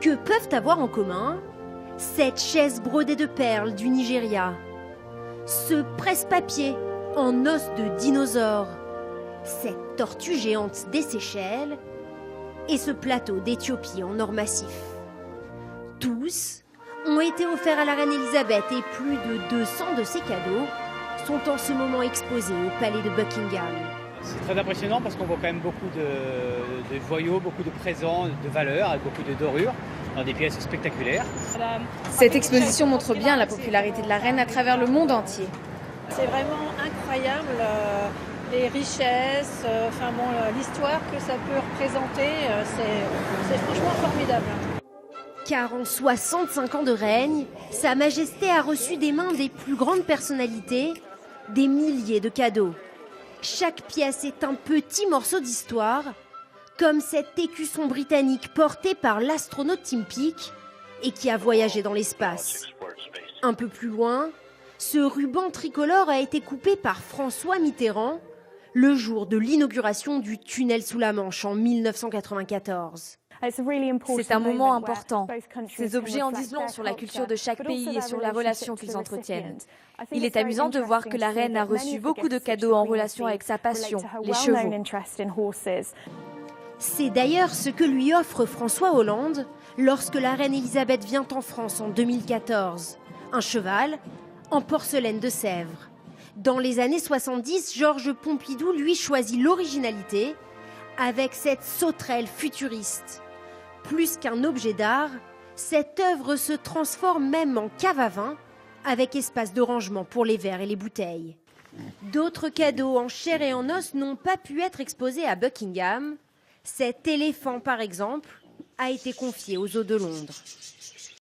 Que peuvent avoir en commun cette chaise brodée de perles du Nigeria, ce presse-papier en os de dinosaure, cette tortue géante des Seychelles et ce plateau d'Éthiopie en or massif? Tous ont été offerts à la reine Elisabeth et plus de 200 de ces cadeaux sont en ce moment exposés au palais de Buckingham. C'est très impressionnant parce qu'on voit quand même beaucoup de joyaux, beaucoup de présents, de valeurs, avec beaucoup de dorures, dans des pièces spectaculaires. Cette exposition montre bien la popularité de la reine à travers le monde entier. C'est vraiment incroyable, les richesses, l'histoire que ça peut représenter, c'est franchement formidable. Car en 65 ans de règne, Sa Majesté a reçu des mains des plus grandes personnalités des milliers de cadeaux. Chaque pièce est un petit morceau d'histoire, comme cet écusson britannique porté par l'astronaute Tim Peake et qui a voyagé dans l'espace. Un peu plus loin, ce ruban tricolore a été coupé par François Mitterrand le jour de l'inauguration du tunnel sous la Manche en 1994. C'est un moment important. Ces objets en disent long sur la culture de chaque pays et sur la relation qu'ils entretiennent. Il est amusant de voir que la reine a reçu beaucoup de cadeaux en relation avec sa passion, les chevaux. C'est d'ailleurs ce que lui offre François Hollande lorsque la reine Elisabeth vient en France en 2014. Un cheval en porcelaine de Sèvres. Dans les années 70, Georges Pompidou, lui, choisit l'originalité avec cette sauterelle futuriste. Plus qu'un objet d'art, cette œuvre se transforme même en cave à vin, avec espace de rangement pour les verres et les bouteilles. D'autres cadeaux en chair et en os n'ont pas pu être exposés à Buckingham. Cet éléphant, par exemple, a été confié aux Eaux de Londres.